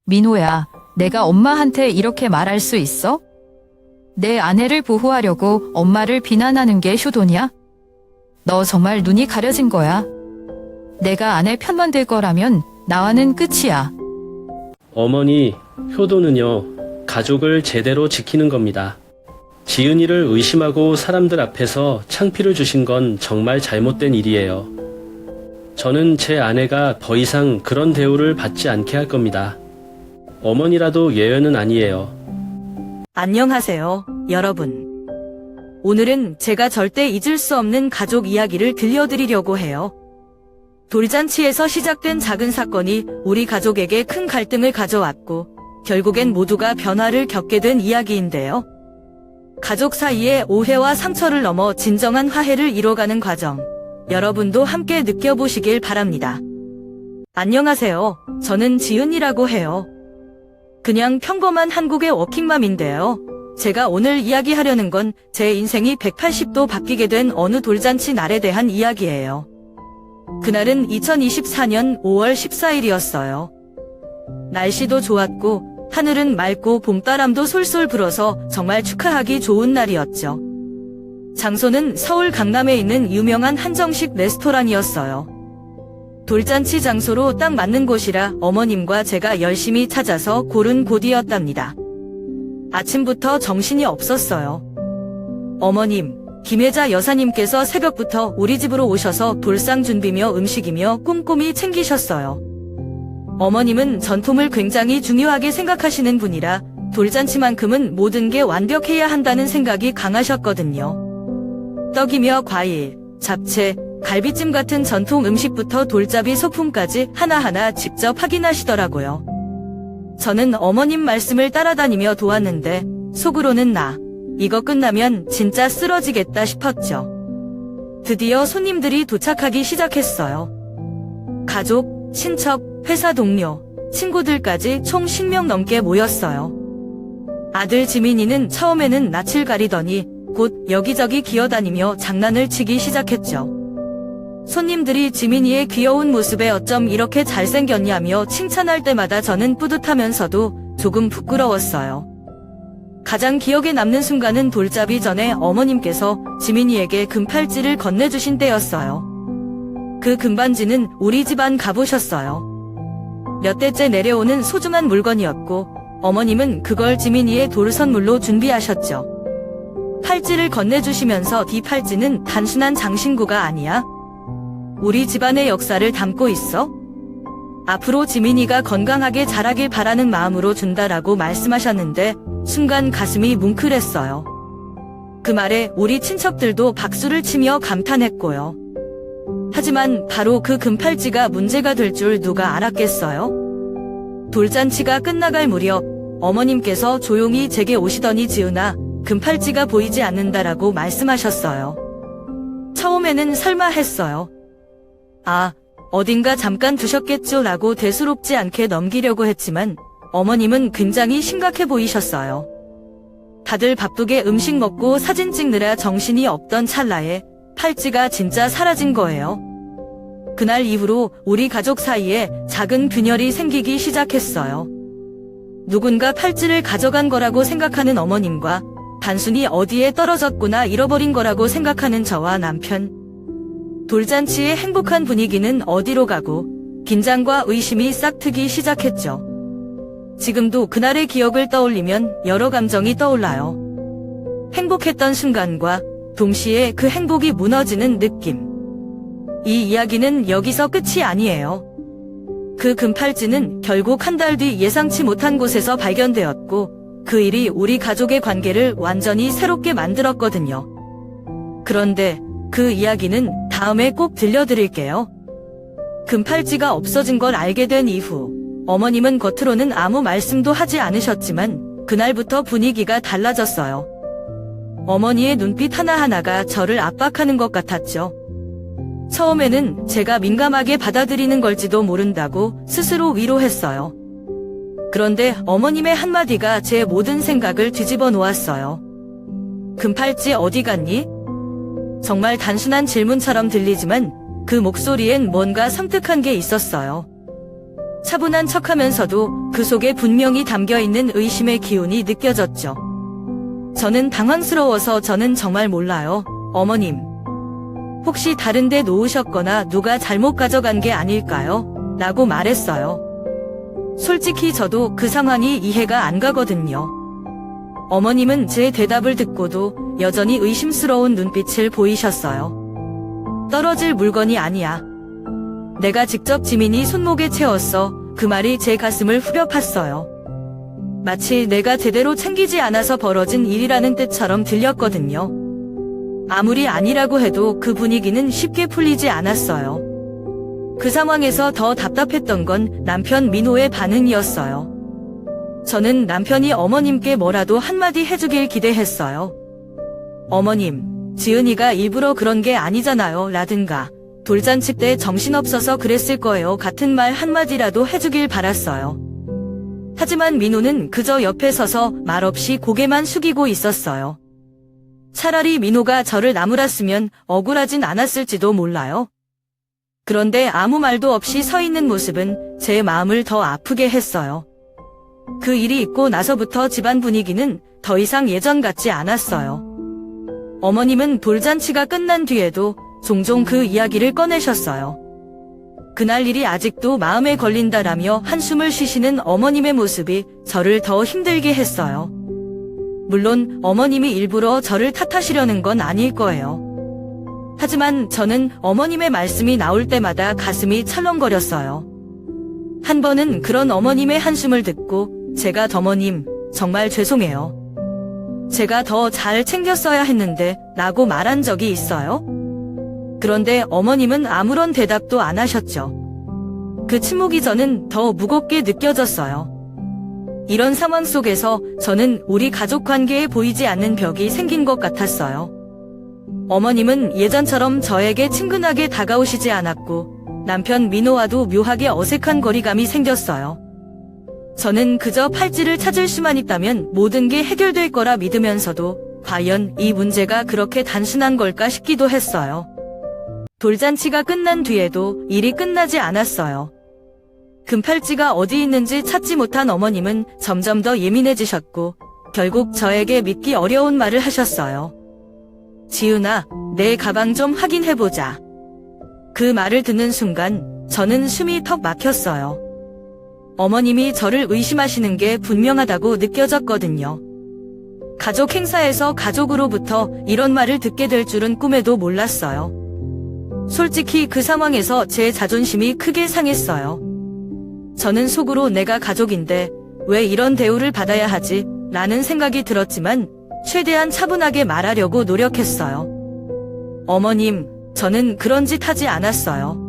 민호야, 내가 엄마한테 이렇게 말할 수 있어? 내 아내를 보호하려고 엄마를 비난하는 게 효도냐? 너 정말 눈이 가려진 거야. 내가 아내 편만 들 거라면 나와는 끝이야. 어머니, 효도는요, 가족을 제대로 지키는 겁니다. 지은이를 의심하고 사람들 앞에서 창피를 주신 건 정말 잘못된 일이에요. 저는 제 아내가 더 이상 그런 대우를 받지 않게 할 겁니다. 어머니라도 예외는 아니에요. 안녕하세요, 여러분. 오늘은 제가 절대 잊을 수 없는 가족 이야기를 들려드리려고 해요. 돌잔치에서 시작된 작은 사건이 우리 가족에게 큰 갈등을 가져왔고, 결국엔 모두가 변화를 겪게 된 이야기인데요. 가족 사이의 오해와 상처를 넘어 진정한 화해를 이뤄가는 과정, 여러분도 함께 느껴보시길 바랍니다. 안녕하세요. 저는 지은이라고 해요. 그냥 평범한 한국의 워킹맘인데요. 제가 오늘 이야기하려는 건 제 인생이 180도 바뀌게 된 어느 돌잔치 날에 대한 이야기예요. 그날은 2024년 5월 14일이었어요. 날씨도 좋았고 하늘은 맑고 봄바람도 솔솔 불어서 정말 축하하기 좋은 날이었죠. 장소는 서울 강남에 있는 유명한 한정식 레스토랑이었어요. 돌잔치 장소로 딱 맞는 곳이라 어머님과 제가 열심히 찾아서 고른 곳이었답니다. 아침부터 정신이 없었어요. 어머님, 김혜자 여사님께서 새벽부터 우리 집으로 오셔서 돌상 준비며 음식이며 꼼꼼히 챙기셨어요. 어머님은 전통을 굉장히 중요하게 생각하시는 분이라 돌잔치만큼은 모든 게 완벽해야 한다는 생각이 강하셨거든요. 떡이며 과일, 잡채, 갈비찜 같은 전통 음식부터 돌잡이 소품까지 하나하나 직접 확인하시더라고요. 저는 어머님 말씀을 따라다니며 도왔는데 속으로는 이거 끝나면 진짜 쓰러지겠다 싶었죠. 드디어 손님들이 도착하기 시작했어요. 가족, 친척, 회사 동료, 친구들까지 총 10명 넘게 모였어요. 아들 지민이는 처음에는 낯을 가리더니 곧 여기저기 기어다니며 장난을 치기 시작했죠. 손님들이 지민이의 귀여운 모습에 어쩜 이렇게 잘생겼냐며 칭찬할 때마다 저는 뿌듯하면서도 조금 부끄러웠어요. 가장 기억에 남는 순간은 돌잡이 전에 어머님께서 지민이에게 금팔찌를 건네주신 때였어요. 그 금반지는 우리 집안 가보셨어요. 몇 대째 내려오는 소중한 물건이었고 어머님은 그걸 지민이의 돌 선물로 준비하셨죠. 팔찌를 건네주시면서 이 팔찌는 단순한 장신구가 아니야. 우리 집안의 역사를 담고 있어? 앞으로 지민이가 건강하게 자라길 바라는 마음으로 준다라고 말씀하셨는데 순간 가슴이 뭉클했어요. 그 말에 우리 친척들도 박수를 치며 감탄했고요. 하지만 바로 그 금팔찌가 문제가 될 줄 누가 알았겠어요? 돌잔치가 끝나갈 무렵 어머님께서 조용히 제게 오시더니 지은아, 금팔찌가 보이지 않는다라고 말씀하셨어요. 처음에는 설마 했어요. 어딘가 잠깐 두셨겠죠 라고 대수롭지 않게 넘기려고 했지만 어머님은 굉장히 심각해 보이셨어요. 다들 바쁘게 음식 먹고 사진 찍느라 정신이 없던 찰나에 팔찌가 진짜 사라진 거예요. 그날 이후로 우리 가족 사이에 작은 균열이 생기기 시작했어요. 누군가 팔찌를 가져간 거라고 생각하는 어머님과 단순히 어디에 떨어졌구나 잃어버린 거라고 생각하는 저와 남편. 돌잔치의 행복한 분위기는 어디로 가고 긴장과 의심이 싹트기 시작했죠. 지금도 그날의 기억을 떠올리면 여러 감정이 떠올라요. 행복했던 순간과 동시에 그 행복이 무너지는 느낌. 이 이야기는 여기서 끝이 아니에요. 그 금팔찌는 결국 한 달 뒤 예상치 못한 곳에서 발견되었고 그 일이 우리 가족의 관계를 완전히 새롭게 만들었거든요. 그런데 그 이야기는 다음에 꼭 들려드릴게요. 금팔찌가 없어진 걸 알게 된 이후 어머님은 겉으로는 아무 말씀도 하지 않으셨지만 그날부터 분위기가 달라졌어요. 어머니의 눈빛 하나하나가 저를 압박하는 것 같았죠. 처음에는 제가 민감하게 받아들이는 걸지도 모른다고 스스로 위로했어요. 그런데 어머님의 한마디가 제 모든 생각을 뒤집어 놓았어요. 금팔찌 어디 갔니? 정말 단순한 질문처럼 들리지만 그 목소리엔 뭔가 섬뜩한 게 있었어요. 차분한 척하면서도 그 속에 분명히 담겨있는 의심의 기운이 느껴졌죠. 저는 당황스러워서 저는 정말 몰라요, 어머님. 혹시 다른 데 놓으셨거나 누가 잘못 가져간 게 아닐까요? 라고 말했어요. 솔직히 저도 그 상황이 이해가 안 가거든요. 어머님은 제 대답을 듣고도 여전히 의심스러운 눈빛을 보이셨어요. 떨어질 물건이 아니야. 내가 직접 지민이 손목에 채웠어. 그 말이 제 가슴을 후벼 팠어요. 마치 내가 제대로 챙기지 않아서 벌어진 일이라는 뜻처럼 들렸거든요. 아무리 아니라고 해도 그 분위기는 쉽게 풀리지 않았어요. 그 상황에서 더 답답했던 건 남편 민호의 반응이었어요. 저는 남편이 어머님께 뭐라도 한마디 해주길 기대했어요. 어머님, 지은이가 일부러 그런 게 아니잖아요 라든가 돌잔치 때 정신없어서 그랬을 거예요 같은 말 한마디라도 해주길 바랐어요. 하지만 민호는 그저 옆에 서서 말없이 고개만 숙이고 있었어요. 차라리 민호가 저를 나무랐으면 억울하진 않았을지도 몰라요. 그런데 아무 말도 없이 서 있는 모습은 제 마음을 더 아프게 했어요. 그 일이 있고 나서부터 집안 분위기는 더 이상 예전 같지 않았어요. 어머님은 돌잔치가 끝난 뒤에도 종종 그 이야기를 꺼내셨어요. 그날 일이 아직도 마음에 걸린다라며 한숨을 쉬시는 어머님의 모습이 저를 더 힘들게 했어요. 물론 어머님이 일부러 저를 탓하시려는 건 아닐 거예요. 하지만 저는 어머님의 말씀이 나올 때마다 가슴이 철렁거렸어요. 한 번은 그런 어머님의 한숨을 듣고 제가 어머님, 정말 죄송해요. 제가 더 잘 챙겼어야 했는데 라고 말한 적이 있어요. 그런데 어머님은 아무런 대답도 안 하셨죠. 그 침묵이 저는 더 무겁게 느껴졌어요. 이런 상황 속에서 저는 우리 가족 관계에 보이지 않는 벽이 생긴 것 같았어요. 어머님은 예전처럼 저에게 친근하게 다가오시지 않았고 남편 민호와도 묘하게 어색한 거리감이 생겼어요. 저는 그저 팔찌를 찾을 수만 있다면 모든 게 해결될 거라 믿으면서도 과연 이 문제가 그렇게 단순한 걸까 싶기도 했어요. 돌잔치가 끝난 뒤에도 일이 끝나지 않았어요. 금팔찌가 어디 있는지 찾지 못한 어머님은 점점 더 예민해지셨고 결국 저에게 믿기 어려운 말을 하셨어요. 지은아, 내 가방 좀 확인해보자. 그 말을 듣는 순간 저는 숨이 턱 막혔어요. 어머님이 저를 의심하시는 게 분명하다고 느껴졌거든요. 가족 행사에서 가족으로부터 이런 말을 듣게 될 줄은 꿈에도 몰랐어요. 솔직히 그 상황에서 제 자존심이 크게 상했어요. 저는 속으로 내가 가족인데 왜 이런 대우를 받아야 하지? 라는 생각이 들었지만 최대한 차분하게 말하려고 노력했어요. 어머님, 저는 그런 짓 하지 않았어요.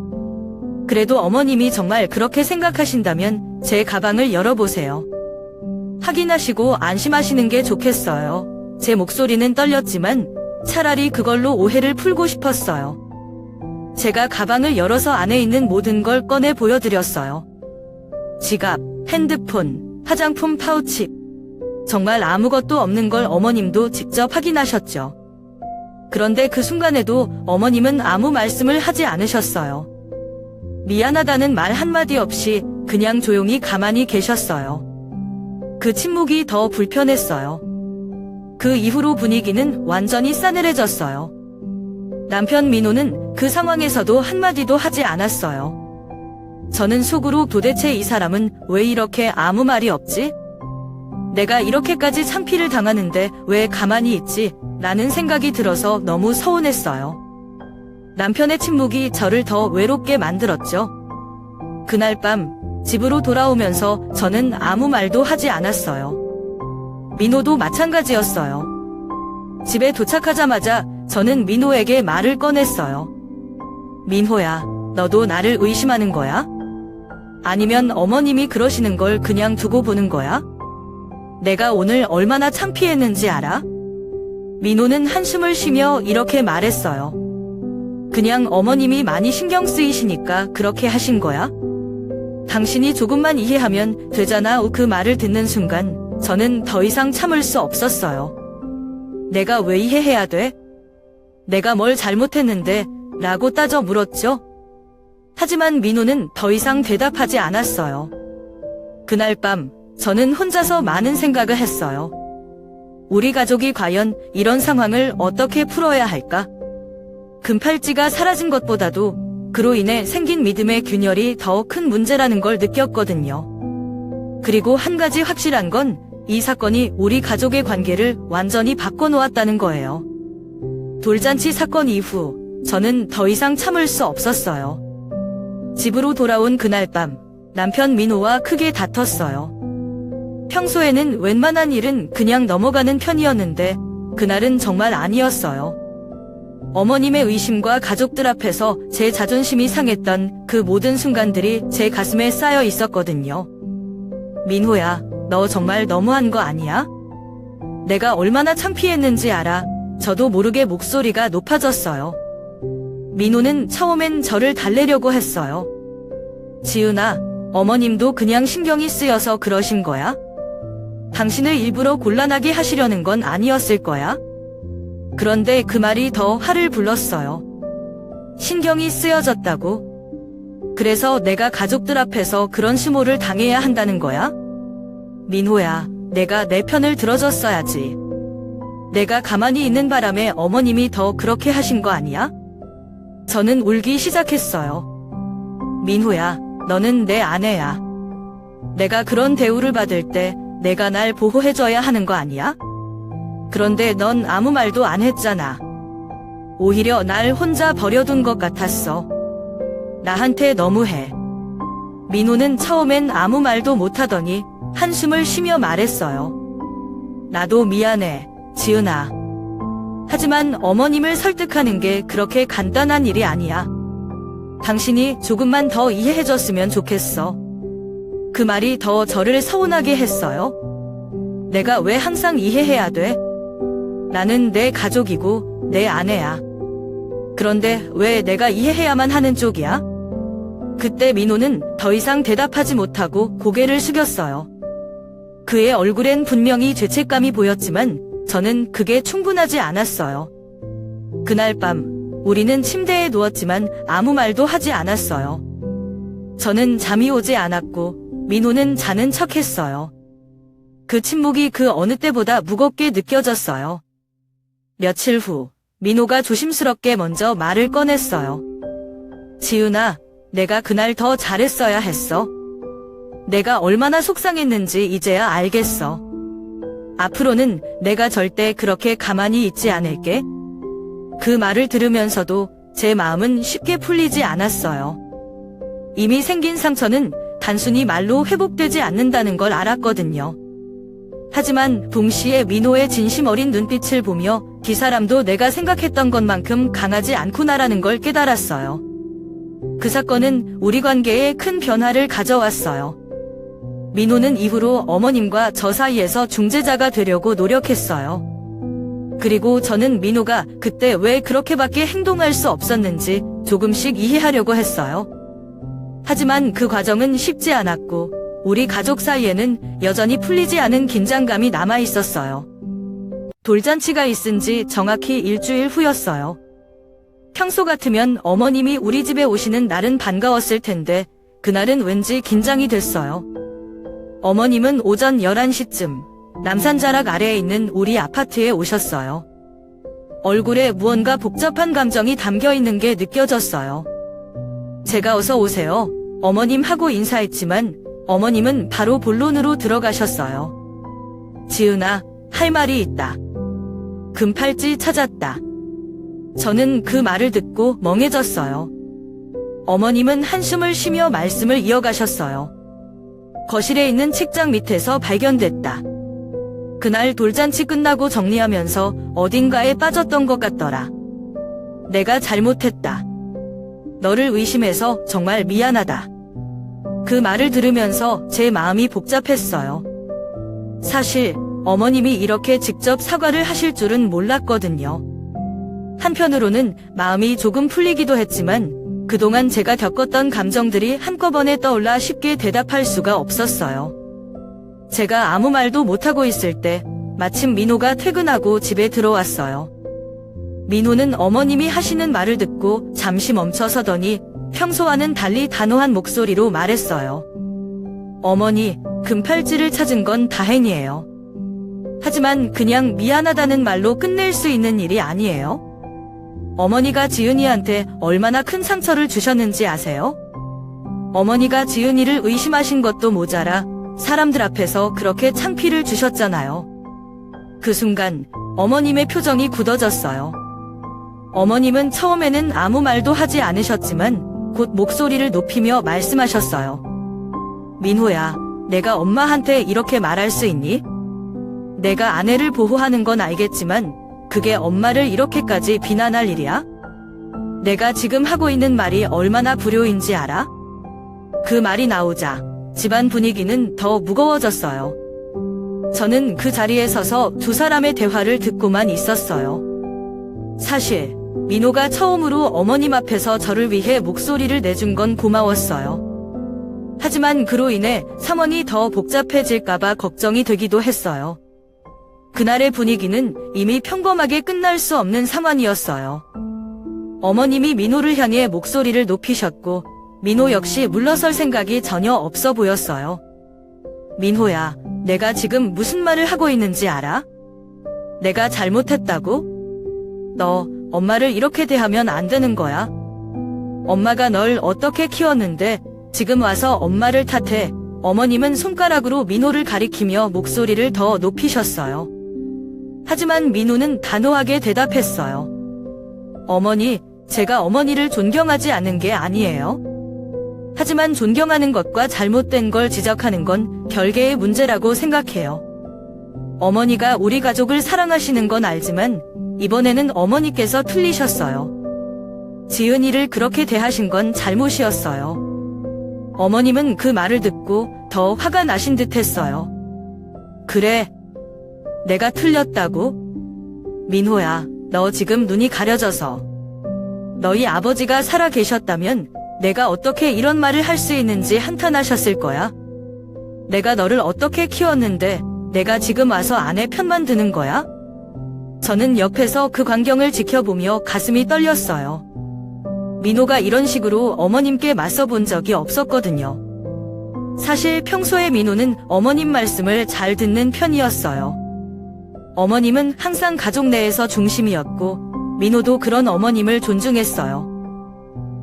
그래도 어머님이 정말 그렇게 생각하신다면 제 가방을 열어보세요. 확인하시고 안심하시는 게 좋겠어요. 제 목소리는 떨렸지만 차라리 그걸로 오해를 풀고 싶었어요. 제가 가방을 열어서 안에 있는 모든 걸 꺼내 보여드렸어요. 지갑, 핸드폰, 화장품 파우치. 정말 아무것도 없는 걸 어머님도 직접 확인하셨죠. 그런데 그 순간에도 어머님은 아무 말씀을 하지 않으셨어요. 미안하다는 말 한마디 없이 그냥 조용히 가만히 계셨어요. 그 침묵이 더 불편했어요. 그 이후로 분위기는 완전히 싸늘해졌어요. 남편 민호는 그 상황에서도 한마디도 하지 않았어요. 저는 속으로 도대체 이 사람은 왜 이렇게 아무 말이 없지? 내가 이렇게까지 창피를 당하는데 왜 가만히 있지? 라는 생각이 들어서 너무 서운했어요. 남편의 침묵이 저를 더 외롭게 만들었죠. 그날 밤 집으로 돌아오면서 저는 아무 말도 하지 않았어요. 민호도 마찬가지였어요. 집에 도착하자마자 저는 민호에게 말을 꺼냈어요. 민호야, 너도 나를 의심하는 거야? 아니면 어머님이 그러시는 걸 그냥 두고 보는 거야? 내가 오늘 얼마나 창피했는지 알아? 민호는 한숨을 쉬며 이렇게 말했어요. 그냥 어머님이 많이 신경 쓰이시니까 그렇게 하신 거야? 당신이 조금만 이해하면 되잖아. 그 말을 듣는 순간 저는 더 이상 참을 수 없었어요. 내가 왜 이해해야 돼? 내가 뭘 잘못했는데? 라고 따져 물었죠. 하지만 민호는 더 이상 대답하지 않았어요. 그날 밤 저는 혼자서 많은 생각을 했어요. 우리 가족이 과연 이런 상황을 어떻게 풀어야 할까? 금팔찌가 사라진 것보다도 그로 인해 생긴 믿음의 균열이 더 큰 문제라는 걸 느꼈거든요. 그리고 한 가지 확실한 건 이 사건이 우리 가족의 관계를 완전히 바꿔놓았다는 거예요. 돌잔치 사건 이후 저는 더 이상 참을 수 없었어요. 집으로 돌아온 그날 밤 남편 민호와 크게 다퉜어요. 평소에는 웬만한 일은 그냥 넘어가는 편이었는데 그날은 정말 아니었어요. 어머님의 의심과 가족들 앞에서 제 자존심이 상했던 그 모든 순간들이 제 가슴에 쌓여 있었거든요. 민호야, 너 정말 너무한 거 아니야? 내가 얼마나 창피했는지 알아. 저도 모르게 목소리가 높아졌어요. 민호는 처음엔 저를 달래려고 했어요. 지은아, 어머님도 그냥 신경이 쓰여서 그러신 거야? 당신을 일부러 곤란하게 하시려는 건 아니었을 거야? 그런데 그 말이 더 화를 불렀어요. 신경이 쓰여졌다고? 그래서 내가 가족들 앞에서 그런 수모를 당해야 한다는 거야? 민호야, 내가 내 편을 들어줬어야지. 내가 가만히 있는 바람에 어머님이 더 그렇게 하신 거 아니야? 저는 울기 시작했어요. 민호야, 너는 내 아내야. 내가 그런 대우를 받을 때 내가 날 보호해줘야 하는 거 아니야? 그런데 넌 아무 말도 안 했잖아. 오히려 날 혼자 버려둔 것 같았어. 나한테 너무해. 민호는 처음엔 아무 말도 못하더니 한숨을 쉬며 말했어요. 나도 미안해, 지은아. 하지만 어머님을 설득하는 게 그렇게 간단한 일이 아니야. 당신이 조금만 더 이해해줬으면 좋겠어. 그 말이 더 저를 서운하게 했어요. 내가 왜 항상 이해해야 돼? 나는 내 가족이고 내 아내야. 그런데 왜 내가 이해해야만 하는 쪽이야? 그때 민호는 더 이상 대답하지 못하고 고개를 숙였어요. 그의 얼굴엔 분명히 죄책감이 보였지만 저는 그게 충분하지 않았어요. 그날 밤 우리는 침대에 누웠지만 아무 말도 하지 않았어요. 저는 잠이 오지 않았고 민호는 자는 척했어요. 그 침묵이 그 어느 때보다 무겁게 느껴졌어요. 며칠 후 민호가 조심스럽게 먼저 말을 꺼냈어요. 지은아, 내가 그날 더 잘했어야 했어. 내가 얼마나 속상했는지 이제야 알겠어. 앞으로는 내가 절대 그렇게 가만히 있지 않을게. 그 말을 들으면서도 제 마음은 쉽게 풀리지 않았어요. 이미 생긴 상처는 단순히 말로 회복되지 않는다는 걸 알았거든요. 하지만 동시에 민호의 진심 어린 눈빛을 보며 이 사람도 내가 생각했던 것만큼 강하지 않구나라는 걸 깨달았어요. 그 사건은 우리 관계에 큰 변화를 가져왔어요. 민호는 이후로 어머님과 저 사이에서 중재자가 되려고 노력했어요. 그리고 저는 민호가 그때 왜 그렇게밖에 행동할 수 없었는지 조금씩 이해하려고 했어요. 하지만 그 과정은 쉽지 않았고 우리 가족 사이에는 여전히 풀리지 않은 긴장감이 남아 있었어요. 돌잔치가 있은 지 정확히 일주일 후였어요. 평소 같으면 어머님이 우리 집에 오시는 날은 반가웠을 텐데 그날은 왠지 긴장이 됐어요. 어머님은 오전 11시쯤 남산자락 아래에 있는 우리 아파트에 오셨어요. 얼굴에 무언가 복잡한 감정이 담겨 있는 게 느껴졌어요. 제가 어서 오세요, 어머님 하고 인사했지만 어머님은 바로 본론으로 들어가셨어요. 지은아, 할 말이 있다. 금팔찌 찾았다. 저는 그 말을 듣고 멍해졌어요. 어머님은 한숨을 쉬며 말씀을 이어가셨어요. 거실에 있는 책장 밑에서 발견됐다. 그날 돌잔치 끝나고 정리하면서 어딘가에 빠졌던 것 같더라. 내가 잘못했다. 너를 의심해서 정말 미안하다. 그 말을 들으면서 제 마음이 복잡했어요. 사실 어머님이 이렇게 직접 사과를 하실 줄은 몰랐거든요. 한편으로는 마음이 조금 풀리기도 했지만 그동안 제가 겪었던 감정들이 한꺼번에 떠올라 쉽게 대답할 수가 없었어요. 제가 아무 말도 못하고 있을 때 마침 민호가 퇴근하고 집에 들어왔어요. 민호는 어머님이 하시는 말을 듣고 잠시 멈춰서더니 평소와는 달리 단호한 목소리로 말했어요. 어머니, 금팔찌를 찾은 건 다행이에요. 하지만 그냥 미안하다는 말로 끝낼 수 있는 일이 아니에요. 어머니가 지은이한테 얼마나 큰 상처를 주셨는지 아세요? 어머니가 지은이를 의심하신 것도 모자라 사람들 앞에서 그렇게 창피를 주셨잖아요. 그 순간 어머님의 표정이 굳어졌어요. 어머님은 처음에는 아무 말도 하지 않으셨지만 곧 목소리를 높이며 말씀하셨어요. 민호야, 내가 엄마한테 이렇게 말할 수 있니? 내가 아내를 보호하는 건 알겠지만 그게 엄마를 이렇게까지 비난할 일이야? 내가 지금 하고 있는 말이 얼마나 불효인지 알아? 그 말이 나오자 집안 분위기는 더 무거워졌어요. 저는 그 자리에 서서 두 사람의 대화를 듣고만 있었어요. 사실 민호가 처음으로 어머님 앞에서 저를 위해 목소리를 내준 건 고마웠어요. 하지만 그로 인해 상황이 더 복잡해질까봐 걱정이 되기도 했어요. 그날의 분위기는 이미 평범하게 끝날 수 없는 상황이었어요. 어머님이 민호를 향해 목소리를 높이셨고 민호 역시 물러설 생각이 전혀 없어 보였어요. 민호야, 내가 지금 무슨 말을 하고 있는지 알아? 내가 잘못했다고? 너 엄마를 이렇게 대하면 안 되는 거야. 엄마가 널 어떻게 키웠는데 지금 와서 엄마를 탓해. 어머님은 손가락으로 민호를 가리키며 목소리를 더 높이셨어요. 하지만 민호는 단호하게 대답했어요. 어머니, 제가 어머니를 존경하지 않은 게 아니에요. 하지만 존경하는 것과 잘못된 걸 지적하는 건 별개의 문제라고 생각해요. 어머니가 우리 가족을 사랑하시는 건 알지만 이번에는 어머니께서 틀리셨어요. 지은이를 그렇게 대하신 건 잘못이었어요. 어머님은 그 말을 듣고 더 화가 나신 듯 했어요. 그래, 내가 틀렸다고? 민호야, 너 지금 눈이 가려져서. 너희 아버지가 살아 계셨다면 내가 어떻게 이런 말을 할 수 있는지 한탄하셨을 거야. 내가 너를 어떻게 키웠는데 내가 지금 와서 아내 편만 드는 거야? 저는 옆에서 그 광경을 지켜보며 가슴이 떨렸어요. 민호가 이런 식으로 어머님께 맞서 본 적이 없었거든요. 사실 평소에 민호는 어머님 말씀을 잘 듣는 편이었어요. 어머님은 항상 가족 내에서 중심이었고 민호도 그런 어머님을 존중했어요.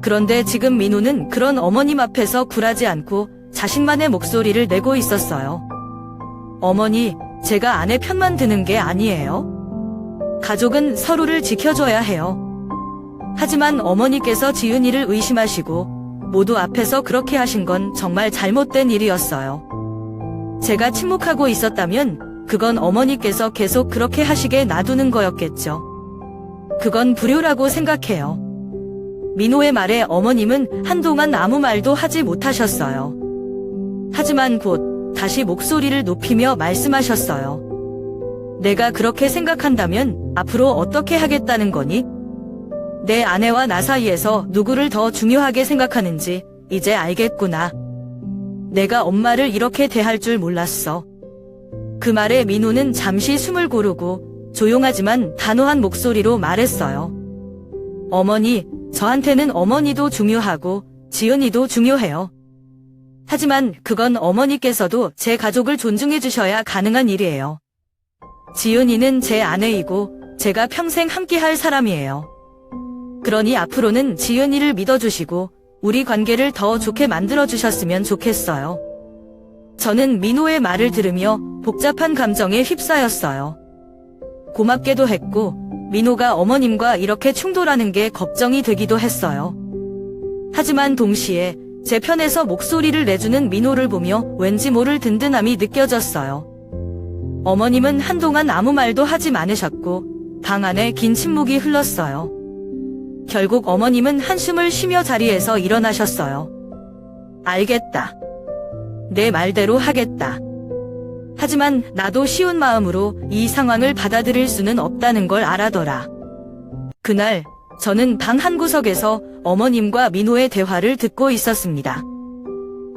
그런데 지금 민호는 그런 어머님 앞에서 굴하지 않고 자신만의 목소리를 내고 있었어요. 어머니, 제가 아내 편만 드는 게 아니에요. 가족은 서로를 지켜줘야 해요. 하지만 어머니께서 지은이를 의심하시고 모두 앞에서 그렇게 하신 건 정말 잘못된 일이었어요. 제가 침묵하고 있었다면 그건 어머니께서 계속 그렇게 하시게 놔두는 거였겠죠. 그건 불효라고 생각해요. 민호의 말에 어머님은 한동안 아무 말도 하지 못하셨어요. 하지만 곧 다시 목소리를 높이며 말씀하셨어요. 내가 그렇게 생각한다면 앞으로 어떻게 하겠다는 거니? 내 아내와 나 사이에서 누구를 더 중요하게 생각하는지 이제 알겠구나. 내가 엄마를 이렇게 대할 줄 몰랐어. 그 말에 민호는 잠시 숨을 고르고 조용하지만 단호한 목소리로 말했어요. 어머니, 저한테는 어머니도 중요하고 지은이도 중요해요. 하지만 그건 어머니께서도 제 가족을 존중해 주셔야 가능한 일이에요. 지은이는 제 아내이고 제가 평생 함께할 사람이에요. 그러니 앞으로는 지은이를 믿어주시고 우리 관계를 더 좋게 만들어주셨으면 좋겠어요. 저는 민호의 말을 들으며 복잡한 감정에 휩싸였어요. 고맙게도 했고 민호가 어머님과 이렇게 충돌하는 게 걱정이 되기도 했어요. 하지만 동시에 제 편에서 목소리를 내주는 민호를 보며 왠지 모를 든든함이 느껴졌어요. 어머님은 한동안 아무 말도 하지 않으셨고 방 안에 긴 침묵이 흘렀어요. 결국 어머님은 한숨을 쉬며 자리에서 일어나셨어요. 알겠다. 내 말대로 하겠다. 하지만 나도 쉬운 마음으로 이 상황을 받아들일 수는 없다는 걸 알아더라. 그날 저는 방 한구석에서 어머님과 민호의 대화를 듣고 있었습니다.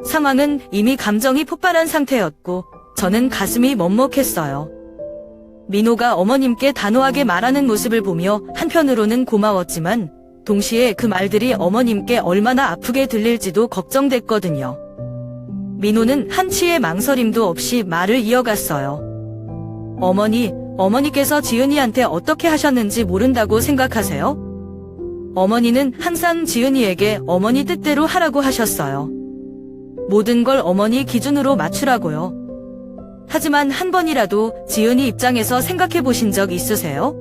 상황은 이미 감정이 폭발한 상태였고 저는 가슴이 먹먹했어요. 민호가 어머님께 단호하게 말하는 모습을 보며 한편으로는 고마웠지만 동시에 그 말들이 어머님께 얼마나 아프게 들릴지도 걱정됐거든요. 민호는 한치의 망설임도 없이 말을 이어갔어요. 어머니께서 지은이한테 어떻게 하셨는지 모른다고 생각하세요? 어머니는 항상 지은이에게 어머니 뜻대로 하라고 하셨어요. 모든 걸 어머니 기준으로 맞추라고요. 하지만 한 번이라도 지은이 입장에서 생각해 보신 적 있으세요?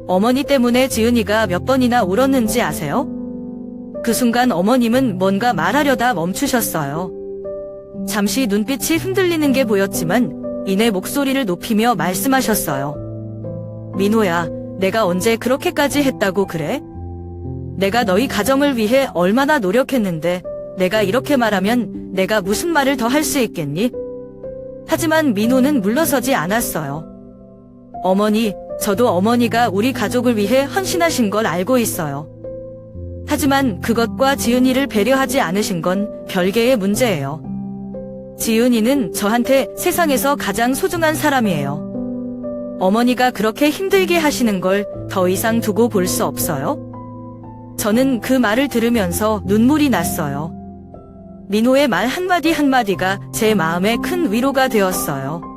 어머니 때문에 지은이가 몇 번이나 울었는지 아세요? 그 순간 어머님은 뭔가 말하려다 멈추셨어요. 잠시 눈빛이 흔들리는 게 보였지만 이내 목소리를 높이며 말씀하셨어요. 민호야, 내가 언제 그렇게까지 했다고 그래? 내가 너희 가정을 위해 얼마나 노력했는데 내가 이렇게 말하면 내가 무슨 말을 더 할 수 있겠니? 하지만 민호는 물러서지 않았어요. 어머니, 저도 어머니가 우리 가족을 위해 헌신하신 걸 알고 있어요. 하지만 그것과 지은이를 배려하지 않으신 건 별개의 문제예요. 지은이는 저한테 세상에서 가장 소중한 사람이에요. 어머니가 그렇게 힘들게 하시는 걸 더 이상 두고 볼 수 없어요? 저는 그 말을 들으면서 눈물이 났어요. 민호의 말 한마디 한마디가 제 마음에 큰 위로가 되었어요.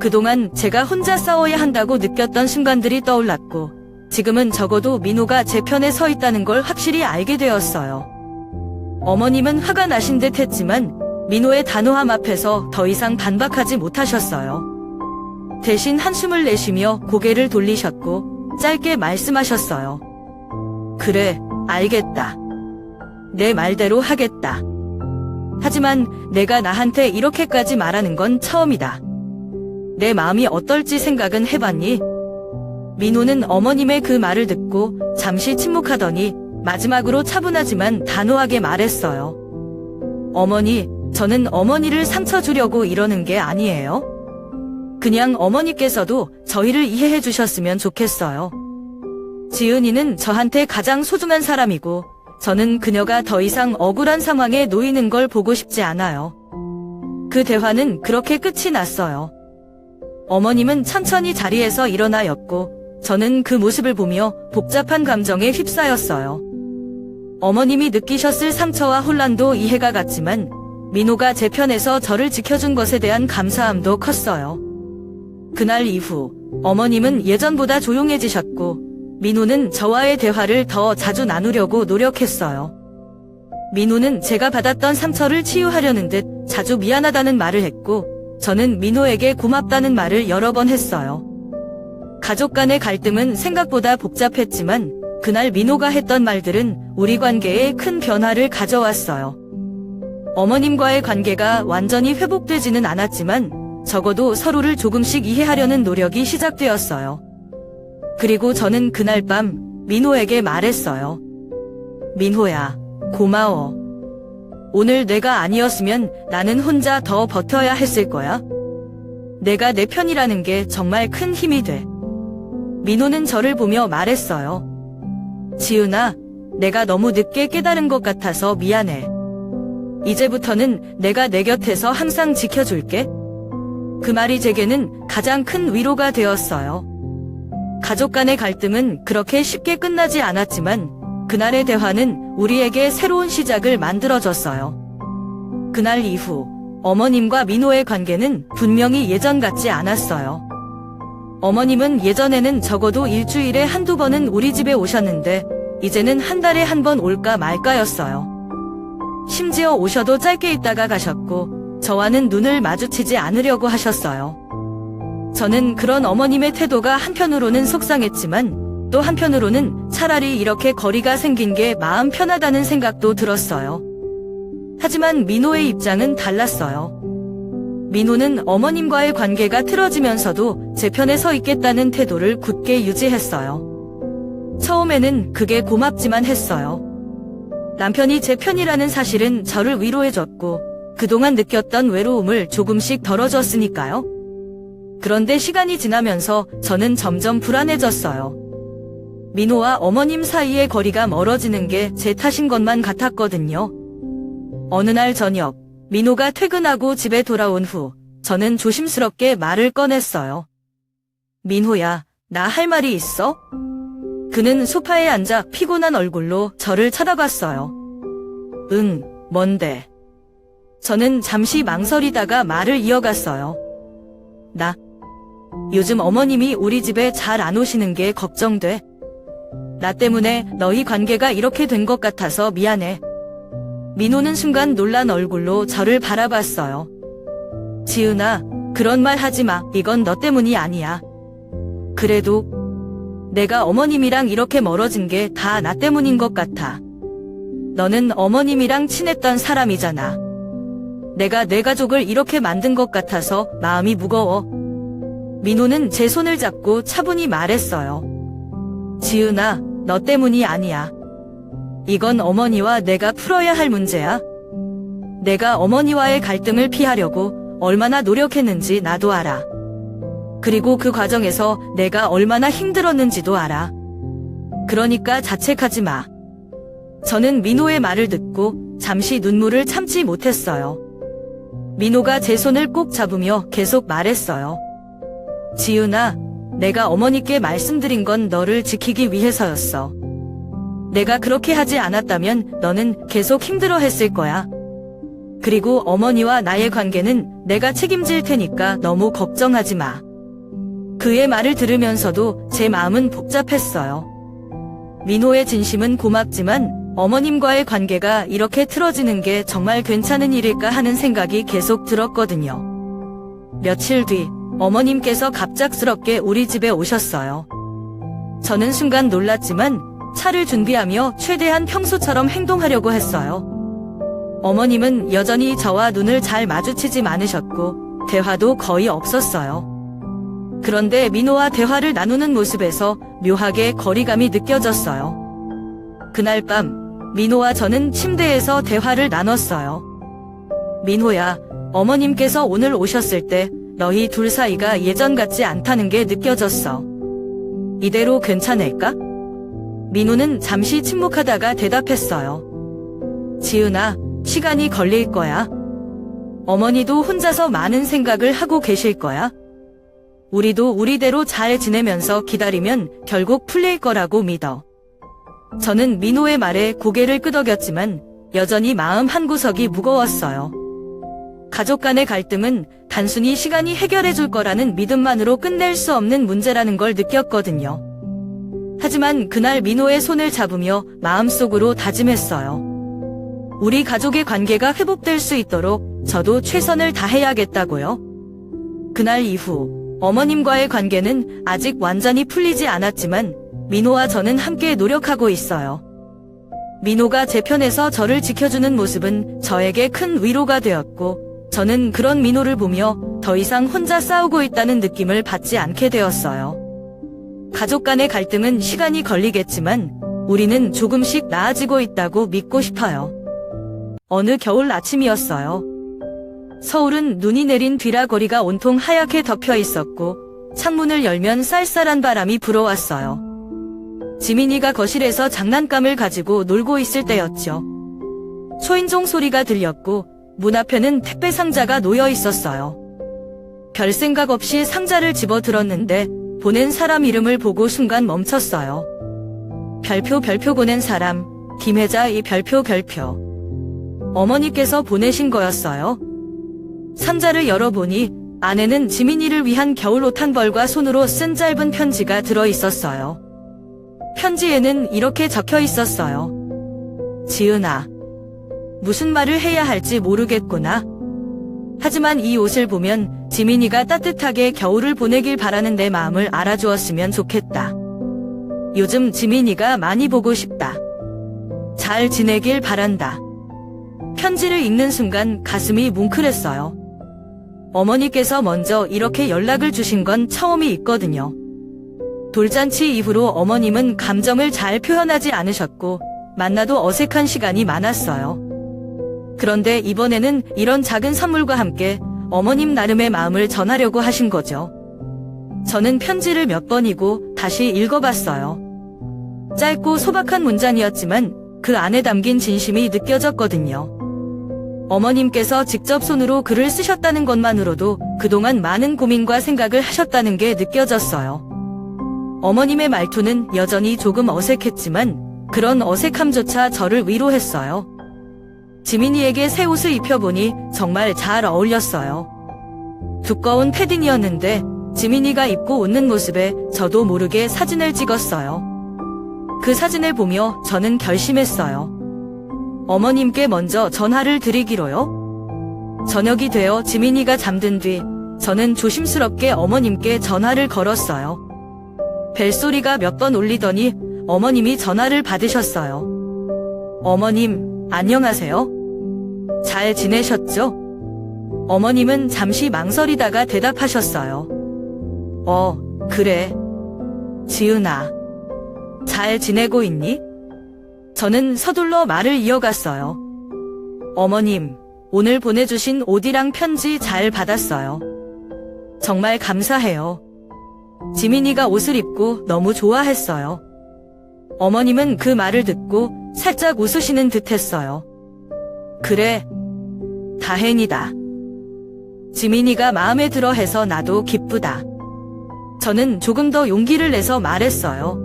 그동안 제가 혼자 싸워야 한다고 느꼈던 순간들이 떠올랐고, 지금은 적어도 민호가 제 편에 서 있다는 걸 확실히 알게 되었어요. 어머님은 화가 나신 듯 했지만 민호의 단호함 앞에서 더 이상 반박하지 못하셨어요. 대신 한숨을 내쉬며 고개를 돌리셨고 짧게 말씀하셨어요. 그래, 알겠다. 내 말대로 하겠다. 하지만 내가 나한테 이렇게까지 말하는 건 처음이다. 내 마음이 어떨지 생각은 해봤니? 민호는 어머님의 그 말을 듣고 잠시 침묵하더니 마지막으로 차분하지만 단호하게 말했어요. 어머니, 저는 어머니를 상처 주려고 이러는 게 아니에요. 그냥 어머니께서도 저희를 이해해 주셨으면 좋겠어요. 지은이는 저한테 가장 소중한 사람이고 저는 그녀가 더 이상 억울한 상황에 놓이는 걸 보고 싶지 않아요. 그 대화는 그렇게 끝이 났어요. 어머님은 천천히 자리에서 일어나였고 저는 그 모습을 보며 복잡한 감정에 휩싸였어요. 어머님이 느끼셨을 상처와 혼란도 이해가 갔지만 민호가 제 편에서 저를 지켜준 것에 대한 감사함도 컸어요. 그날 이후 어머님은 예전보다 조용해지셨고 민호는 저와의 대화를 더 자주 나누려고 노력했어요. 민호는 제가 받았던 상처를 치유하려는 듯 자주 미안하다는 말을 했고 저는 민호에게 고맙다는 말을 여러 번 했어요. 가족 간의 갈등은 생각보다 복잡했지만 그날 민호가 했던 말들은 우리 관계에 큰 변화를 가져왔어요. 어머님과의 관계가 완전히 회복되지는 않았지만 적어도 서로를 조금씩 이해하려는 노력이 시작되었어요. 그리고 저는 그날 밤 민호에게 말했어요. 민호야, 고마워. 오늘 내가 아니었으면 나는 혼자 더 버텨야 했을 거야. 내가 내 편이라는 게 정말 큰 힘이 돼. 민호는 저를 보며 말했어요. 지은아, 내가 너무 늦게 깨달은 것 같아서 미안해. 이제부터는 내가 내 곁에서 항상 지켜줄게. 그 말이 제게는 가장 큰 위로가 되었어요. 가족 간의 갈등은 그렇게 쉽게 끝나지 않았지만 그날의 대화는 우리에게 새로운 시작을 만들어줬어요. 그날 이후 어머님과 민호의 관계는 분명히 예전 같지 않았어요. 어머님은 예전에는 적어도 일주일에 한두 번은 우리 집에 오셨는데 이제는 한 달에 한 번 올까 말까였어요. 심지어 오셔도 짧게 있다가 가셨고 저와는 눈을 마주치지 않으려고 하셨어요. 저는 그런 어머님의 태도가 한편으로는 속상했지만 또 한편으로는 차라리 이렇게 거리가 생긴 게 마음 편하다는 생각도 들었어요. 하지만 민호의 입장은 달랐어요. 민호는 어머님과의 관계가 틀어지면서도 제 편에 서 있겠다는 태도를 굳게 유지했어요. 처음에는 그게 고맙지만 했어요. 남편이 제 편이라는 사실은 저를 위로해줬고 그동안 느꼈던 외로움을 조금씩 덜어줬으니까요. 그런데 시간이 지나면서 저는 점점 불안해졌어요. 민호와 어머님 사이의 거리가 멀어지는 게 제 탓인 것만 같았거든요. 어느 날 저녁, 민호가 퇴근하고 집에 돌아온 후 저는 조심스럽게 말을 꺼냈어요. 민호야, 나 할 말이 있어? 그는 소파에 앉아 피곤한 얼굴로 저를 쳐다봤어요. 응, 뭔데? 저는 잠시 망설이다가 말을 이어갔어요. 나 요즘 어머님이 우리 집에 잘 안 오시는 게 걱정돼. 나 때문에 너희 관계가 이렇게 된 것 같아서 미안해. 민호는 순간 놀란 얼굴로 저를 바라봤어요. 지은아, 그런 말 하지 마. 이건 너 때문이 아니야. 그래도 내가 어머님이랑 이렇게 멀어진 게 다 나 때문인 것 같아. 너는 어머님이랑 친했던 사람이잖아. 내가 내 가족을 이렇게 만든 것 같아서 마음이 무거워. 민호는 제 손을 잡고 차분히 말했어요. 지은아, 너 때문이 아니야. 이건 어머니와 내가 풀어야 할 문제야. 내가 어머니와의 갈등을 피하려고 얼마나 노력했는지 나도 알아. 그리고 그 과정에서 내가 얼마나 힘들었는지도 알아. 그러니까 자책하지 마. 저는 민호의 말을 듣고 잠시 눈물을 참지 못했어요. 민호가 제 손을 꼭 잡으며 계속 말했어요. 지은아, 내가 어머니께 말씀드린 건 너를 지키기 위해서였어. 내가 그렇게 하지 않았다면 너는 계속 힘들어했을 거야. 그리고 어머니와 나의 관계는 내가 책임질 테니까 너무 걱정하지 마. 그의 말을 들으면서도 제 마음은 복잡했어요. 민호의 진심은 고맙지만 어머님과의 관계가 이렇게 틀어지는 게 정말 괜찮은 일일까 하는 생각이 계속 들었거든요. 며칠 뒤 어머님께서 갑작스럽게 우리 집에 오셨어요. 저는 순간 놀랐지만 차를 준비하며 최대한 평소처럼 행동하려고 했어요. 어머님은 여전히 저와 눈을 잘 마주치지 않으셨고 대화도 거의 없었어요. 그런데 민호와 대화를 나누는 모습에서 묘하게 거리감이 느껴졌어요. 그날 밤 민호와 저는 침대에서 대화를 나눴어요. 민호야, 어머님께서 오늘 오셨을 때 너희 둘 사이가 예전 같지 않다는 게 느껴졌어. 이대로 괜찮을까? 민호는 잠시 침묵하다가 대답했어요. 지은아, 시간이 걸릴 거야. 어머니도 혼자서 많은 생각을 하고 계실 거야. 우리도 우리대로 잘 지내면서 기다리면 결국 풀릴 거라고 믿어. 저는 민호의 말에 고개를 끄덕였지만 여전히 마음 한구석이 무거웠어요. 가족 간의 갈등은 단순히 시간이 해결해 줄 거라는 믿음만으로 끝낼 수 없는 문제라는 걸 느꼈거든요. 하지만 그날 민호의 손을 잡으며 마음속으로 다짐했어요. 우리 가족의 관계가 회복될 수 있도록 저도 최선을 다해야겠다고요. 그날 이후 어머님과의 관계는 아직 완전히 풀리지 않았지만 민호와 저는 함께 노력하고 있어요. 민호가 제 편에서 저를 지켜주는 모습은 저에게 큰 위로가 되었고 저는 그런 민호를 보며 더 이상 혼자 싸우고 있다는 느낌을 받지 않게 되었어요. 가족 간의 갈등은 시간이 걸리겠지만 우리는 조금씩 나아지고 있다고 믿고 싶어요. 어느 겨울 아침이었어요. 서울은 눈이 내린 뒤라 거리가 온통 하얗게 덮여 있었고 창문을 열면 쌀쌀한 바람이 불어왔어요. 지민이가 거실에서 장난감을 가지고 놀고 있을 때였죠. 초인종 소리가 들렸고 문 앞에는 택배 상자가 놓여 있었어요. 별 생각 없이 상자를 집어 들었는데 보낸 사람 이름을 보고 순간 멈췄어요. 별표 보낸 사람, 김혜자 이 별표. 어머니께서 보내신 거였어요. 상자를 열어보니 안에는 지민이를 위한 겨울옷 한 벌과 손으로 쓴 짧은 편지가 들어 있었어요. 편지에는 이렇게 적혀 있었어요. 지은아, 무슨 말을 해야 할지 모르겠구나. 하지만 이 옷을 보면 지민이가 따뜻하게 겨울을 보내길 바라는 내 마음을 알아주었으면 좋겠다. 요즘 지민이가 많이 보고 싶다. 잘 지내길 바란다. 편지를 읽는 순간 가슴이 뭉클했어요. 어머니께서 먼저 이렇게 연락을 주신 건 처음이 있거든요. 돌잔치 이후로 어머님은 감정을 잘 표현하지 않으셨고 만나도 어색한 시간이 많았어요. 그런데 이번에는 이런 작은 선물과 함께 어머님 나름의 마음을 전하려고 하신 거죠. 저는 편지를 몇 번이고 다시 읽어봤어요. 짧고 소박한 문장이었지만 그 안에 담긴 진심이 느껴졌거든요. 어머님께서 직접 손으로 글을 쓰셨다는 것만으로도 그동안 많은 고민과 생각을 하셨다는 게 느껴졌어요. 어머님의 말투는 여전히 조금 어색했지만 그런 어색함조차 저를 위로했어요. 지민이에게 새 옷을 입혀보니 정말 잘 어울렸어요. 두꺼운 패딩이었는데 지민이가 입고 웃는 모습에 저도 모르게 사진을 찍었어요. 그 사진을 보며 저는 결심했어요. 어머님께 먼저 전화를 드리기로요. 저녁이 되어 지민이가 잠든 뒤 저는 조심스럽게 어머님께 전화를 걸었어요. 벨소리가 몇 번 울리더니 어머님이 전화를 받으셨어요. 어머님, 안녕하세요. 잘 지내셨죠? 어머님은 잠시 망설이다가 대답하셨어요. 그래. 지은아, 잘 지내고 있니? 저는 서둘러 말을 이어갔어요. 어머님, 오늘 보내주신 옷이랑 편지 잘 받았어요. 정말 감사해요. 지민이가 옷을 입고 너무 좋아했어요. 어머님은 그 말을 듣고 살짝 웃으시는 듯 했어요. 그래, 다행이다. 지민이가 마음에 들어 해서 나도 기쁘다. 저는 조금 더 용기를 내서 말했어요.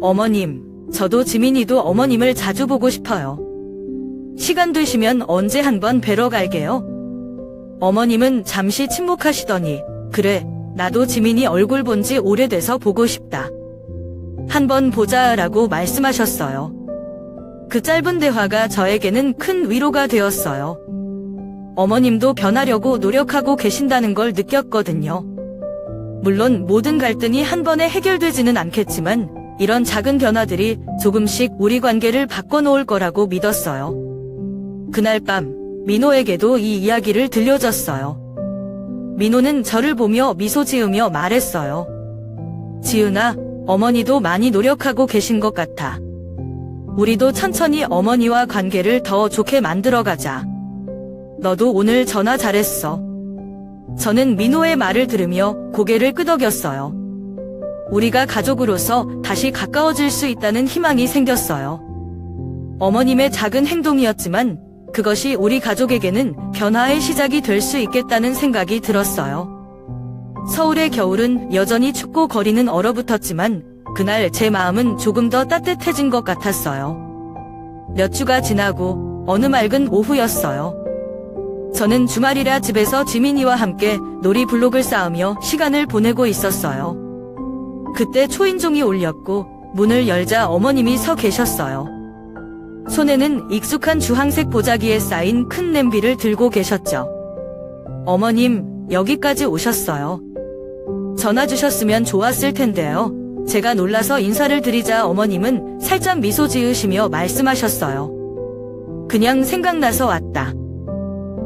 어머님, 저도 지민이도 어머님을 자주 보고 싶어요. 시간 되시면 언제 한번 뵈러 갈게요. 어머님은 잠시 침묵하시더니 그래, 나도 지민이 얼굴 본 지 오래돼서 보고 싶다. 한번 보자라고 말씀하셨어요. 그 짧은 대화가 저에게는 큰 위로가 되었어요. 어머님도 변하려고 노력하고 계신다는 걸 느꼈거든요. 물론 모든 갈등이 한 번에 해결되지는 않겠지만 이런 작은 변화들이 조금씩 우리 관계를 바꿔놓을 거라고 믿었어요. 그날 밤 민호에게도 이 이야기를 들려줬어요. 민호는 저를 보며 미소 지으며 말했어요. 지은아, 어머니도 많이 노력하고 계신 것 같아. 우리도 천천히 어머니와 관계를 더 좋게 만들어가자. 너도 오늘 전화 잘했어. 저는 민호의 말을 들으며 고개를 끄덕였어요. 우리가 가족으로서 다시 가까워질 수 있다는 희망이 생겼어요. 어머님의 작은 행동이었지만 그것이 우리 가족에게는 변화의 시작이 될 수 있겠다는 생각이 들었어요. 서울의 겨울은 여전히 춥고 거리는 얼어붙었지만 그날 제 마음은 조금 더 따뜻해진 것 같았어요. 몇 주가 지나고 어느 맑은 오후였어요. 저는 주말이라 집에서 지민이와 함께 놀이블록을 쌓으며 시간을 보내고 있었어요. 그때 초인종이 울렸고 문을 열자 어머님이 서 계셨어요. 손에는 익숙한 주황색 보자기에 쌓인 큰 냄비를 들고 계셨죠. 어머님, 여기까지 오셨어요. 전화 주셨으면 좋았을 텐데요. 제가 놀라서 인사를 드리자 어머님은 살짝 미소 지으시며 말씀하셨어요. 그냥 생각나서 왔다.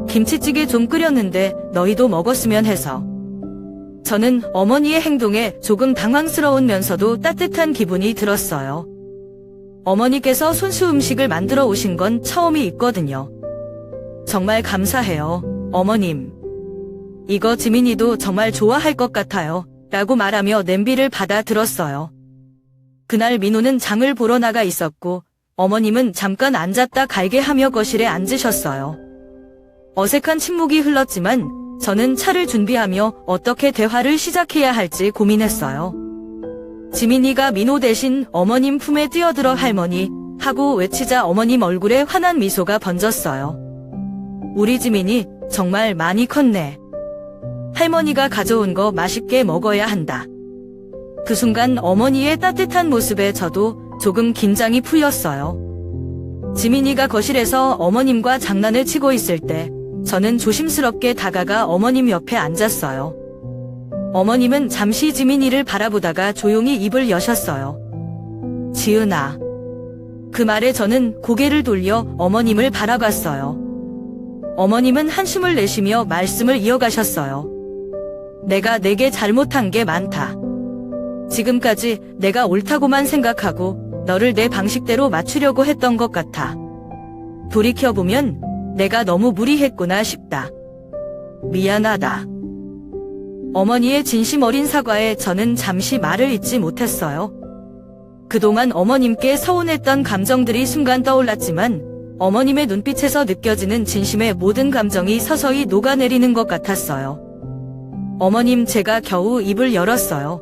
김치찌개 좀 끓였는데 너희도 먹었으면 해서. 저는 어머니의 행동에 조금 당황스러우면서도 따뜻한 기분이 들었어요. 어머니께서 손수 음식을 만들어 오신 건 처음이 있거든요. 정말 감사해요, 어머님. 이거 지민이도 정말 좋아할 것 같아요. 라고 말하며 냄비를 받아 들었어요. 그날 민호는 장을 보러 나가 있었고 어머님은 잠깐 앉았다 갈게하며 거실에 앉으셨어요. 어색한 침묵이 흘렀지만 저는 차를 준비하며 어떻게 대화를 시작해야 할지 고민했어요. 지민이가 민호 대신 어머님 품에 뛰어들어 할머니 하고 외치자 어머님 얼굴에 환한 미소가 번졌어요. 우리 지민이 정말 많이 컸네. 할머니가 가져온 거 맛있게 먹어야 한다. 그 순간 어머니의 따뜻한 모습에 저도 조금 긴장이 풀렸어요. 지민이가 거실에서 어머님과 장난을 치고 있을 때 저는 조심스럽게 다가가 어머님 옆에 앉았어요. 어머님은 잠시 지민이를 바라보다가 조용히 입을 여셨어요. 지은아. 그 말에 저는 고개를 돌려 어머님을 바라봤어요. 어머님은 한숨을 내쉬며 말씀을 이어가셨어요. 내가 내게 잘못한 게 많다. 지금까지 내가 옳다고만 생각하고 너를 내 방식대로 맞추려고 했던 것 같아. 돌이켜보면 내가 너무 무리했구나 싶다. 미안하다. 어머니의 진심 어린 사과에 저는 잠시 말을 잇지 못했어요. 그동안 어머님께 서운했던 감정들이 순간 떠올랐지만 어머님의 눈빛에서 느껴지는 진심의 모든 감정이 서서히 녹아내리는 것 같았어요. 어머님, 제가 겨우 입을 열었어요.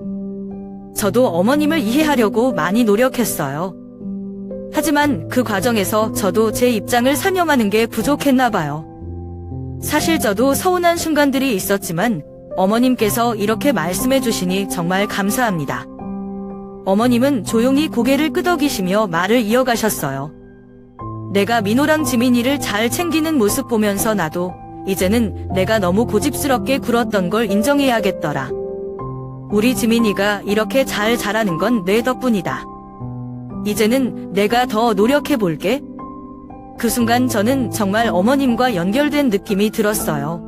저도 어머님을 이해하려고 많이 노력했어요. 하지만 그 과정에서 저도 제 입장을 설명하는 게 부족했나 봐요. 사실 저도 서운한 순간들이 있었지만 어머님께서 이렇게 말씀해 주시니 정말 감사합니다. 어머님은 조용히 고개를 끄덕이시며 말을 이어가셨어요. 내가 민호랑 지민이를 잘 챙기는 모습 보면서 나도 이제는 내가 너무 고집스럽게 굴었던 걸 인정해야겠더라. 우리 지민이가 이렇게 잘 자라는 건 내 덕분이다. 이제는 내가 더 노력해 볼게. 그 순간 저는 정말 어머님과 연결된 느낌이 들었어요.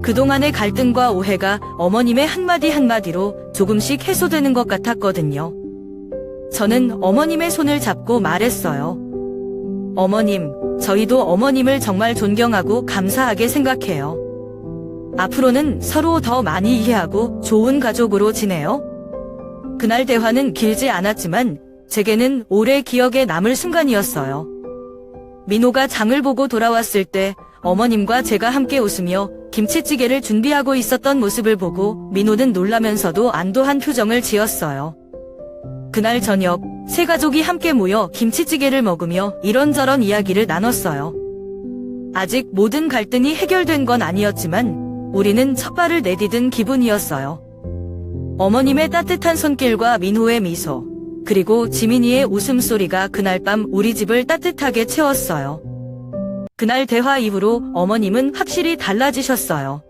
그동안의 갈등과 오해가 어머님의 한마디 한마디로 조금씩 해소되는 것 같았거든요. 저는 어머님의 손을 잡고 말했어요. 어머님, 저희도 어머님을 정말 존경하고 감사하게 생각해요. 앞으로는 서로 더 많이 이해하고 좋은 가족으로 지내요. 그날 대화는 길지 않았지만 제게는 오래 기억에 남을 순간이었어요. 민호가 장을 보고 돌아왔을 때 어머님과 제가 함께 웃으며 김치찌개를 준비하고 있었던 모습을 보고 민호는 놀라면서도 안도한 표정을 지었어요. 그날 저녁 세 가족이 함께 모여 김치찌개를 먹으며 이런저런 이야기를 나눴어요. 아직 모든 갈등이 해결된 건 아니었지만 우리는 첫 발을 내디딘 기분이었어요. 어머님의 따뜻한 손길과 민호의 미소, 그리고 지민이의 웃음소리가 그날 밤 우리 집을 따뜻하게 채웠어요. 그날 대화 이후로 어머님은 확실히 달라지셨어요.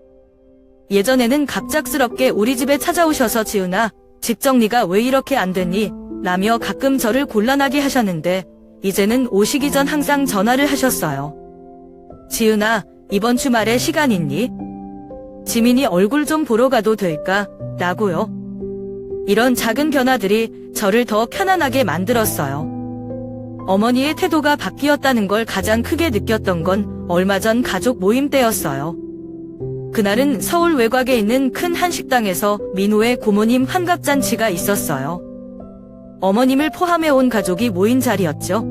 예전에는 갑작스럽게 우리 집에 찾아오셔서 지은아, 집 정리가 왜 이렇게 안 됐니? 라며 가끔 저를 곤란하게 하셨는데 이제는 오시기 전 항상 전화를 하셨어요. 지은아, 이번 주말에 시간 있니? 지민이 얼굴 좀 보러 가도 될까? 라고요. 이런 작은 변화들이 저를 더 편안하게 만들었어요. 어머니의 태도가 바뀌었다는 걸 가장 크게 느꼈던 건 얼마 전 가족 모임 때였어요. 그날은 서울 외곽에 있는 큰 한식당에서 민호의 고모님 환갑잔치가 있었어요. 어머님을 포함해 온 가족이 모인 자리였죠.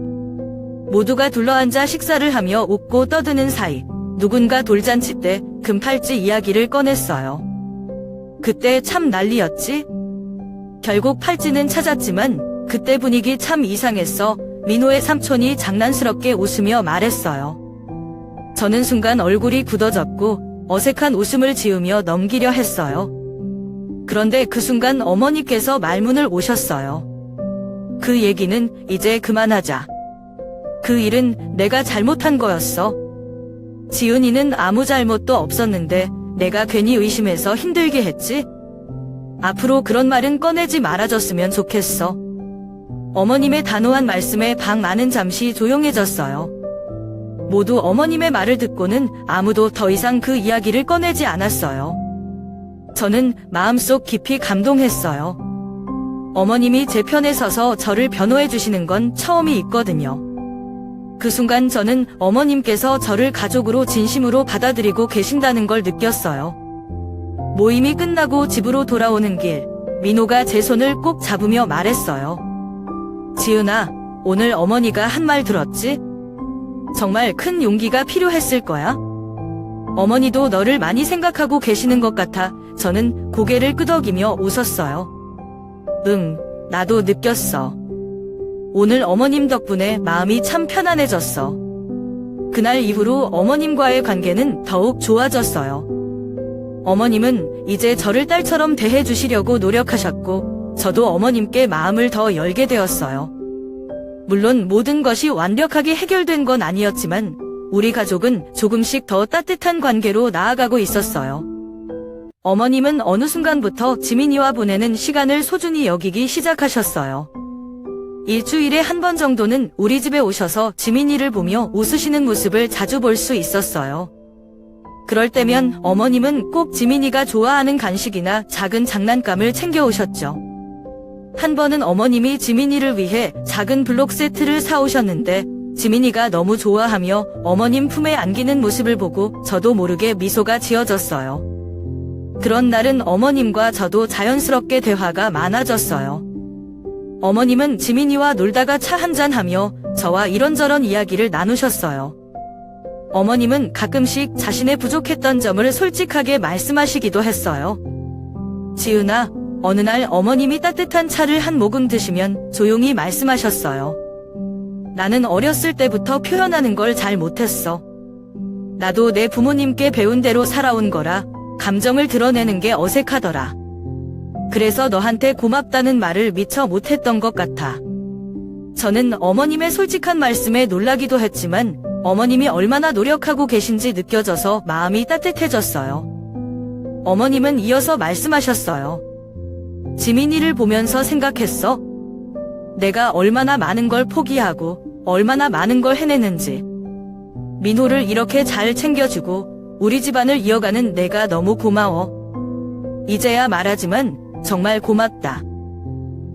모두가 둘러앉아 식사를 하며 웃고 떠드는 사이 누군가 돌잔치 때 금팔찌 이야기를 꺼냈어요. 그때 참 난리였지? 결국 팔찌는 찾았지만 그때 분위기 참 이상했어. 민호의 삼촌이 장난스럽게 웃으며 말했어요. 저는 순간 얼굴이 굳어졌고 어색한 웃음을 지으며 넘기려 했어요. 그런데 그 순간 어머니께서 말문을 오셨어요. 그 얘기는 이제 그만하자. 그 일은 내가 잘못한 거였어. 지은이는 아무 잘못도 없었는데 내가 괜히 의심해서 힘들게 했지? 앞으로 그런 말은 꺼내지 말아줬으면 좋겠어. 어머님의 단호한 말씀에 방 안은 잠시 조용해졌어요. 모두 어머님의 말을 듣고는 아무도 더 이상 그 이야기를 꺼내지 않았어요. 저는 마음속 깊이 감동했어요. 어머님이 제 편에 서서 저를 변호해 주시는 건 처음이 있거든요. 그 순간 저는 어머님께서 저를 가족으로 진심으로 받아들이고 계신다는 걸 느꼈어요. 모임이 끝나고 집으로 돌아오는 길, 민호가 제 손을 꼭 잡으며 말했어요. 지은아, 오늘 어머니가 한 말 들었지? 정말 큰 용기가 필요했을 거야. 어머니도 너를 많이 생각하고 계시는 것 같아. 저는 고개를 끄덕이며 웃었어요. 응, 나도 느꼈어. 오늘 어머님 덕분에 마음이 참 편안해졌어. 그날 이후로 어머님과의 관계는 더욱 좋아졌어요. 어머님은 이제 저를 딸처럼 대해주시려고 노력하셨고 저도 어머님께 마음을 더 열게 되었어요. 물론 모든 것이 완벽하게 해결된 건 아니었지만 우리 가족은 조금씩 더 따뜻한 관계로 나아가고 있었어요. 어머님은 어느 순간부터 지민이와 보내는 시간을 소중히 여기기 시작하셨어요. 일주일에 한 번 정도는 우리 집에 오셔서 지민이를 보며 웃으시는 모습을 자주 볼 수 있었어요. 그럴 때면 어머님은 꼭 지민이가 좋아하는 간식이나 작은 장난감을 챙겨오셨죠. 한 번은 어머님이 지민이를 위해 작은 블록 세트를 사오셨는데 지민이가 너무 좋아하며 어머님 품에 안기는 모습을 보고 저도 모르게 미소가 지어졌어요. 그런 날은 어머님과 저도 자연스럽게 대화가 많아졌어요. 어머님은 지민이와 놀다가 차 한잔하며 저와 이런저런 이야기를 나누셨어요. 어머님은 가끔씩 자신의 부족했던 점을 솔직하게 말씀하시기도 했어요. 지은아, 어느 날 어머님이 따뜻한 차를 한 모금 드시면 조용히 말씀하셨어요. 나는 어렸을 때부터 표현하는 걸 잘 못했어. 나도 내 부모님께 배운 대로 살아온 거라 감정을 드러내는 게 어색하더라. 그래서 너한테 고맙다는 말을 미처 못했던 것 같아. 저는 어머님의 솔직한 말씀에 놀라기도 했지만 어머님이 얼마나 노력하고 계신지 느껴져서 마음이 따뜻해졌어요. 어머님은 이어서 말씀하셨어요. 지민이를 보면서 생각했어? 내가 얼마나 많은 걸 포기하고 얼마나 많은 걸 해내는지. 민호를 이렇게 잘 챙겨주고 우리 집안을 이어가는 내가 너무 고마워. 이제야 말하지만 정말 고맙다.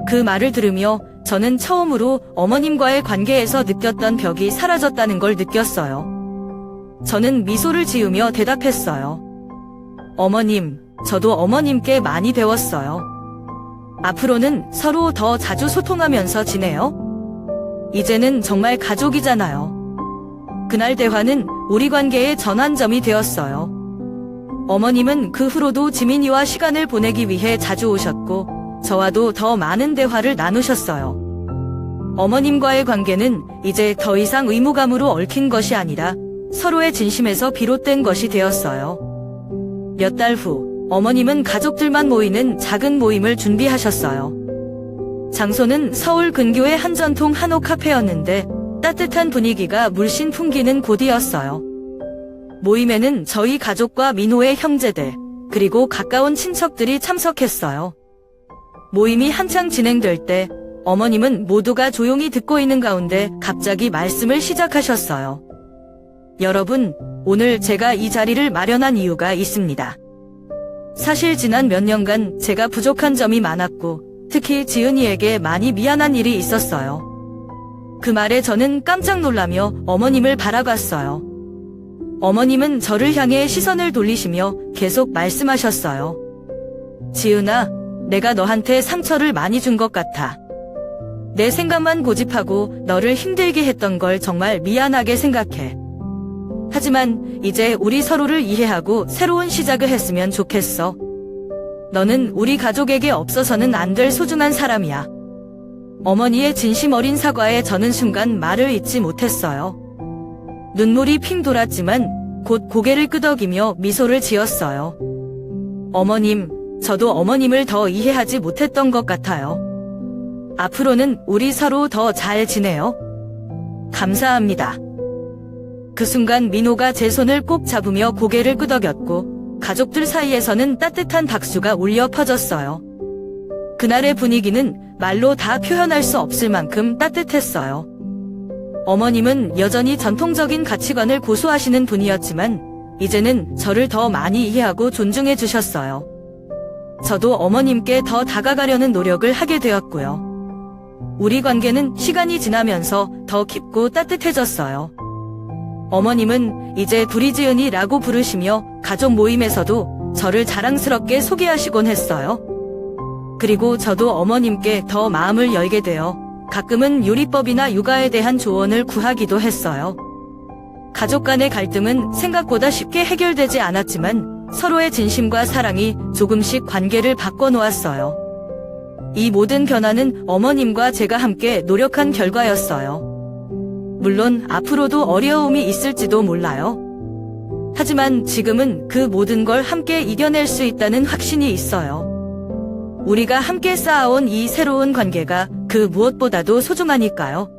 그 말을 들으며 저는 처음으로 어머님과의 관계에서 느꼈던 벽이 사라졌다는 걸 느꼈어요. 저는 미소를 지으며 대답했어요. 어머님, 저도 어머님께 많이 배웠어요. 앞으로는 서로 더 자주 소통하면서 지내요. 이제는 정말 가족이잖아요. 그날 대화는 우리 관계의 전환점이 되었어요. 어머님은 그 후로도 지민이와 시간을 보내기 위해 자주 오셨고 저와도 더 많은 대화를 나누셨어요. 어머님과의 관계는 이제 더 이상 의무감으로 얽힌 것이 아니라 서로의 진심에서 비롯된 것이 되었어요. 몇 달 후 어머님은 가족들만 모이는 작은 모임을 준비하셨어요. 장소는 서울 근교의 한 전통 한옥 카페였는데 따뜻한 분위기가 물씬 풍기는 곳이었어요. 모임에는 저희 가족과 민호의 형제들, 그리고 가까운 친척들이 참석했어요. 모임이 한창 진행될 때 어머님은 모두가 조용히 듣고 있는 가운데 갑자기 말씀을 시작하셨어요. 여러분, 오늘 제가 이 자리를 마련한 이유가 있습니다. 사실 지난 몇 년간 제가 부족한 점이 많았고 특히 지은이에게 많이 미안한 일이 있었어요. 그 말에 저는 깜짝 놀라며 어머님을 바라봤어요. 어머님은 저를 향해 시선을 돌리시며 계속 말씀하셨어요. 지은아, 내가 너한테 상처를 많이 준 것 같아. 내 생각만 고집하고 너를 힘들게 했던 걸 정말 미안하게 생각해. 하지만 이제 우리 서로를 이해하고 새로운 시작을 했으면 좋겠어. 너는 우리 가족에게 없어서는 안 될 소중한 사람이야. 어머니의 진심 어린 사과에 저는 순간 말을 잇지 못했어요. 눈물이 핑 돌았지만 곧 고개를 끄덕이며 미소를 지었어요. 어머님, 저도 어머님을 더 이해하지 못했던 것 같아요. 앞으로는 우리 서로 더 잘 지내요. 감사합니다. 그 순간 민호가 제 손을 꼭 잡으며 고개를 끄덕였고 가족들 사이에서는 따뜻한 박수가 울려 퍼졌어요. 그날의 분위기는 말로 다 표현할 수 없을 만큼 따뜻했어요. 어머님은 여전히 전통적인 가치관을 고수하시는 분이었지만 이제는 저를 더 많이 이해하고 존중해 주셨어요. 저도 어머님께 더 다가가려는 노력을 하게 되었고요. 우리 관계는 시간이 지나면서 더 깊고 따뜻해졌어요. 어머님은 이제 두리지은이라고 부르시며 가족 모임에서도 저를 자랑스럽게 소개하시곤 했어요. 그리고 저도 어머님께 더 마음을 열게 되어 가끔은 요리법이나 육아에 대한 조언을 구하기도 했어요. 가족 간의 갈등은 생각보다 쉽게 해결되지 않았지만 서로의 진심과 사랑이 조금씩 관계를 바꿔놓았어요. 이 모든 변화는 어머님과 제가 함께 노력한 결과였어요. 물론 앞으로도 어려움이 있을지도 몰라요. 하지만 지금은 그 모든 걸 함께 이겨낼 수 있다는 확신이 있어요. 우리가 함께 쌓아온 이 새로운 관계가 그 무엇보다도 소중하니까요.